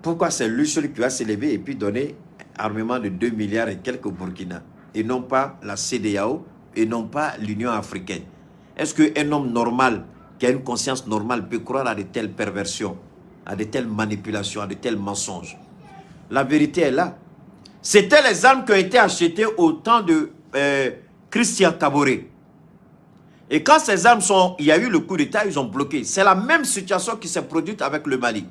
Pourquoi c'est lui seul qui va se lever et puis donner armement de 2 milliards et quelques au Burkina, et non pas la CEDEAO, et non pas l'Union africaine? Est-ce qu'un homme normal, qui a une conscience normale, peut croire à de telles perversions, à de telles manipulations, à de tels mensonges? La vérité est là. C'était les armes qui ont été achetées au temps de Christian Kaboré. Et quand ces armes il y a eu le coup d'État, ils ont bloqué. C'est la même situation qui s'est produite avec le Mali.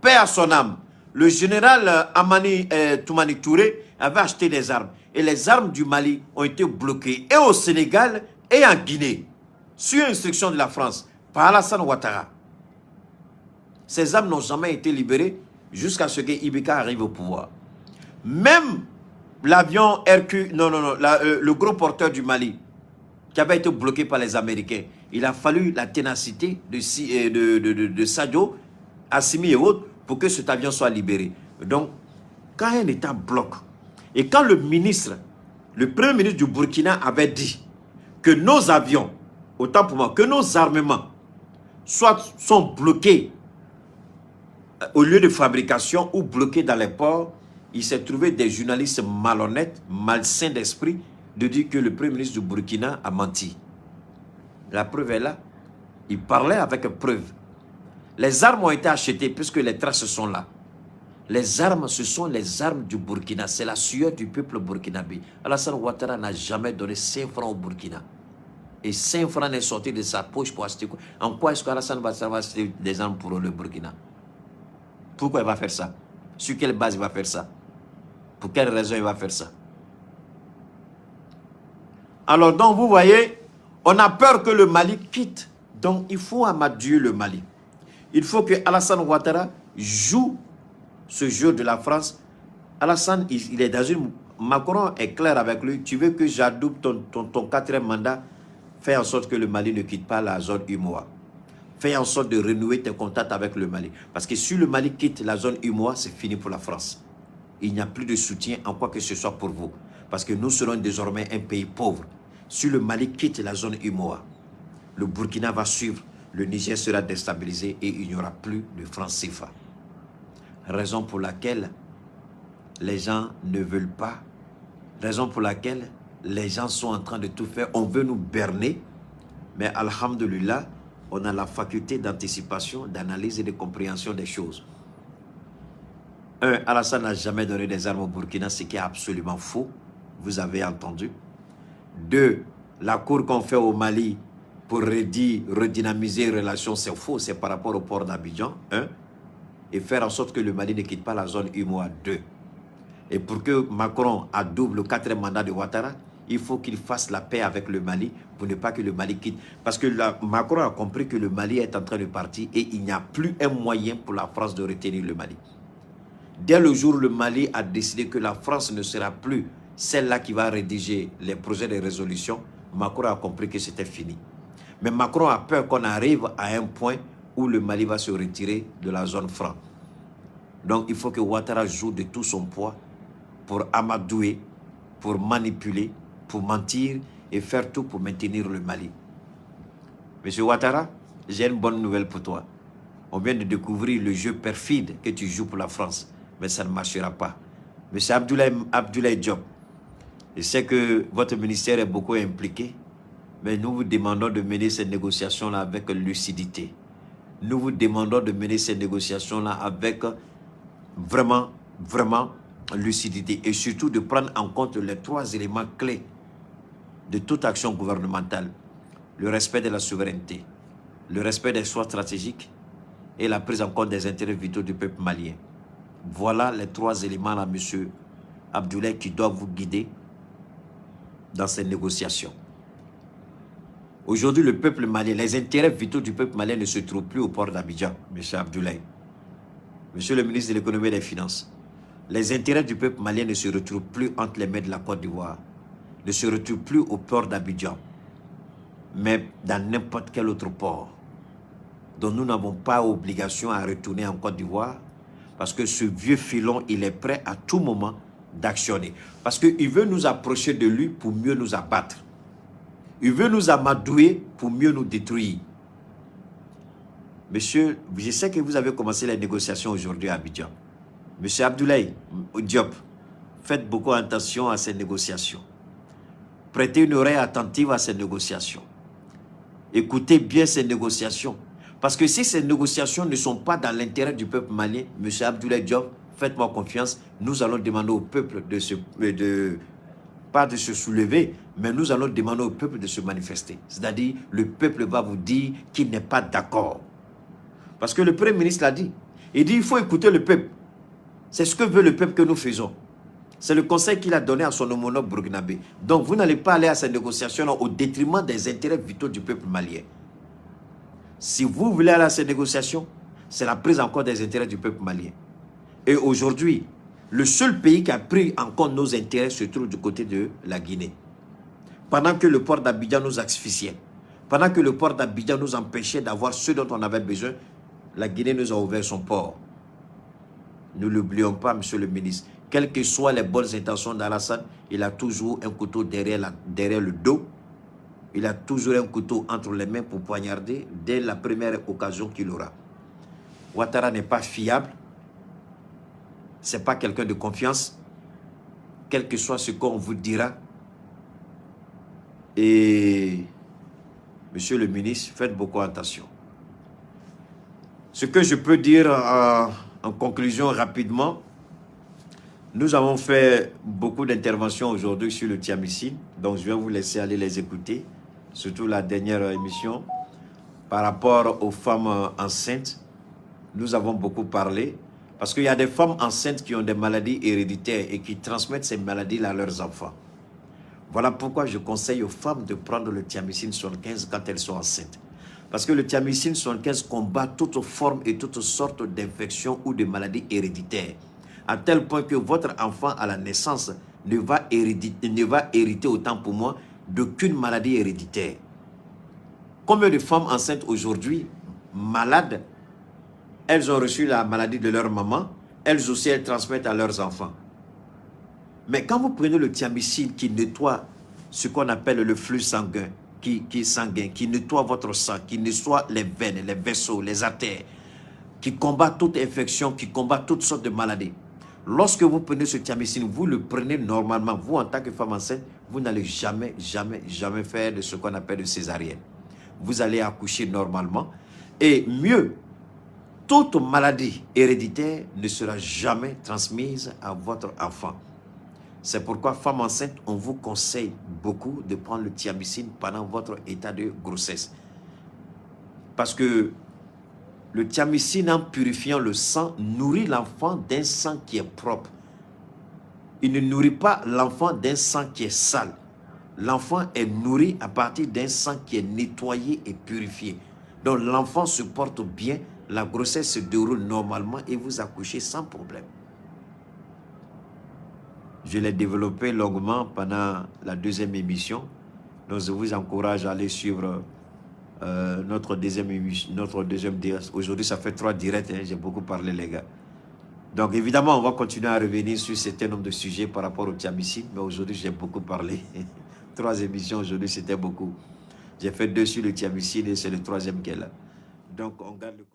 Paix à son âme. Le général Amani Toumani Touré avait acheté des armes. Et les armes du Mali ont été bloquées, et au Sénégal et en Guinée, sur instruction de la France, par Alassane Ouattara. Ces armes n'ont jamais été libérées jusqu'à ce que Ibeka arrive au pouvoir. Même l'avion RQ, le gros porteur du Mali, qui avait été bloqué par les Américains, il a fallu la ténacité de Sadio, Assimi et autres, pour que cet avion soit libéré. Donc, quand un État bloque, et quand le premier ministre du Burkina avait dit que nos avions, autant pour moi, que nos armements sont bloqués au lieu de fabrication ou bloqués dans les ports, il s'est trouvé des journalistes malhonnêtes, malsains d'esprit, de dire que le premier ministre du Burkina a menti. La preuve est là. Il parlait avec preuve. Les armes ont été achetées puisque les traces sont là. Les armes, ce sont les armes du Burkina. C'est la sueur du peuple burkinabé. Alassane Ouattara n'a jamais donné 5 francs au Burkina. Et 5 francs n'est sorti de sa poche pour acheter. En quoi est-ce qu'Alassane Ouattara va acheter des armes pour le Burkina? Pourquoi il va faire ça? Sur quelle base il va faire ça? Pour quelle raison il va faire ça? Alors, donc, vous voyez, on a peur que le Mali quitte. Donc, il faut amadouer le Mali. Il faut que Alassane Ouattara joue ce jeu de la France. Alassane, il est dans une... Macron est clair avec lui. Tu veux que j'adoube ton 4e mandat? Fais en sorte que le Mali ne quitte pas la zone UMOA. Fais en sorte de renouer tes contacts avec le Mali. Parce que si le Mali quitte la zone UMOA, c'est fini pour la France. Il n'y a plus de soutien en quoi que ce soit pour vous. Parce que nous serons désormais un pays pauvre. Si le Mali quitte la zone UMOA, le Burkina va suivre, le Niger sera déstabilisé et il n'y aura plus de francs CFA. Raison pour laquelle les gens ne veulent pas, raison pour laquelle les gens sont en train de tout faire. On veut nous berner, mais alhamdulillah, on a la faculté d'anticipation, d'analyse et de compréhension des choses. Alassane n'a jamais donné des armes au Burkina, ce qui est absolument faux. Vous avez entendu. 2, la cour qu'on fait au Mali pour redynamiser les relations, c'est faux. C'est par rapport au port d'Abidjan. 1. Et faire en sorte que le Mali ne quitte pas la zone UMOA. 2. Et pour que Macron adoube le 4e mandat de Ouattara, il faut qu'il fasse la paix avec le Mali pour ne pas que le Mali quitte. Parce que Macron a compris que le Mali est en train de partir et il n'y a plus un moyen pour la France de retenir le Mali. Dès le jour où le Mali a décidé que la France ne sera plus celle-là qui va rédiger les projets de résolution, Macron a compris que c'était fini. Mais Macron a peur qu'on arrive à un point où le Mali va se retirer de la zone franc. Donc il faut que Ouattara joue de tout son poids pour amadouer, pour manipuler, pour mentir et faire tout pour maintenir le Mali. Monsieur Ouattara, j'ai une bonne nouvelle pour toi. On vient de découvrir le jeu perfide que tu joues pour la France. Mais ça ne marchera pas. Monsieur Abdoulaye Diop, je sais que votre ministère est beaucoup impliqué, mais nous vous demandons de mener ces négociations-là avec lucidité. Nous vous demandons de mener ces négociations-là avec vraiment lucidité. Et surtout de prendre en compte les 3 éléments clés de toute action gouvernementale. Le respect de la souveraineté, le respect des choix stratégiques et la prise en compte des intérêts vitaux du peuple malien. Voilà les 3 éléments-là, monsieur Abdoulaye, qui doivent vous guider dans ces négociations. Aujourd'hui, le peuple malien, les intérêts vitaux du peuple malien ne se trouvent plus au port d'Abidjan, monsieur Abdoulaye. Monsieur le ministre de l'économie et des finances, les intérêts du peuple malien ne se retrouvent plus entre les mains de la Côte d'Ivoire, ne se retrouvent plus au port d'Abidjan, mais dans n'importe quel autre port dont nous n'avons pas obligation à retourner en Côte d'Ivoire, parce que ce vieux filon, il est prêt à tout moment d'actionner. Parce qu'il veut nous approcher de lui pour mieux nous abattre. Il veut nous amadouer pour mieux nous détruire. Monsieur, je sais que vous avez commencé les négociations aujourd'hui à Abidjan. Monsieur Abdoulaye Diop, faites beaucoup attention à ces négociations. Prêtez une oreille attentive à ces négociations. Écoutez bien ces négociations. Parce que si ces négociations ne sont pas dans l'intérêt du peuple malien, monsieur Abdoulaye Diop, faites-moi confiance, nous allons demander au peuple pas de se soulever, mais nous allons demander au peuple de se manifester. C'est-à-dire, le peuple va vous dire qu'il n'est pas d'accord. Parce que le Premier ministre l'a dit. Il dit, il faut écouter le peuple. C'est ce que veut le peuple que nous faisons. C'est le conseil qu'il a donné à son homologue burkinabé. Donc, vous n'allez pas aller à ces négociations-là au détriment des intérêts vitaux du peuple malien. Si vous voulez aller à ces négociations, c'est la prise en compte des intérêts du peuple malien. Et aujourd'hui, le seul pays qui a pris en compte nos intérêts se trouve du côté de la Guinée. Pendant que le port d'Abidjan nous asphyxiait, pendant que le port d'Abidjan nous empêchait d'avoir ce dont on avait besoin, la Guinée nous a ouvert son port. Ne l'oublions pas, monsieur le ministre. Quelles que soient les bonnes intentions d'Alassane, il a toujours un couteau derrière le dos. Il a toujours un couteau entre les mains pour poignarder dès la première occasion qu'il aura. Ouattara n'est pas fiable. Ce n'est pas quelqu'un de confiance. Quel que soit ce qu'on vous dira. Et, monsieur le ministre, faites beaucoup attention. Ce que je peux dire en conclusion rapidement, nous avons fait beaucoup d'interventions aujourd'hui sur le thiamicine. Donc, je vais vous laisser aller les écouter. Surtout la dernière émission. Par rapport aux femmes enceintes, nous avons beaucoup parlé. Parce qu'il y a des femmes enceintes qui ont des maladies héréditaires et qui transmettent ces maladies-là à leurs enfants. Voilà pourquoi je conseille aux femmes de prendre le thiamicine 75 quand elles sont enceintes. Parce que le thiamicine 75 combat toutes formes et toutes sortes d'infections ou de maladies héréditaires. À tel point que votre enfant à la naissance ne va hériter autant pour moi d'aucune maladie héréditaire. Combien de femmes enceintes aujourd'hui, malades, elles ont reçu la maladie de leur maman, elles aussi elles transmettent à leurs enfants. Mais quand vous prenez le thiamicine qui nettoie ce qu'on appelle le flux sanguin, qui est sanguin, qui nettoie votre sang, qui nettoie les veines, les vaisseaux, les artères, qui combat toute infection, qui combat toutes sortes de maladies. Lorsque vous prenez ce thiamicine, vous le prenez normalement. Vous, en tant que femme enceinte, vous n'allez jamais faire de ce qu'on appelle de césarienne. Vous allez accoucher normalement. Et mieux, toute maladie héréditaire ne sera jamais transmise à votre enfant. C'est pourquoi, femme enceinte, on vous conseille beaucoup de prendre le thiamicine pendant votre état de grossesse. Parce que le thiamicine, en purifiant le sang, nourrit l'enfant d'un sang qui est propre. Il ne nourrit pas l'enfant d'un sang qui est sale. L'enfant est nourri à partir d'un sang qui est nettoyé et purifié. Donc l'enfant se porte bien, la grossesse se déroule normalement et vous accouchez sans problème. Je l'ai développé longuement pendant la deuxième émission. Donc je vous encourage à aller suivre notre deuxième émission, aujourd'hui ça fait 3 directs, hein, j'ai beaucoup parlé les gars. Donc évidemment on va continuer à revenir sur certains nombres de sujets par rapport au thiamicine, mais aujourd'hui j'ai beaucoup parlé. 3 émissions aujourd'hui c'était beaucoup. J'ai fait 2 sur le thiamicine et c'est le 3e qui est là. Donc, on garde le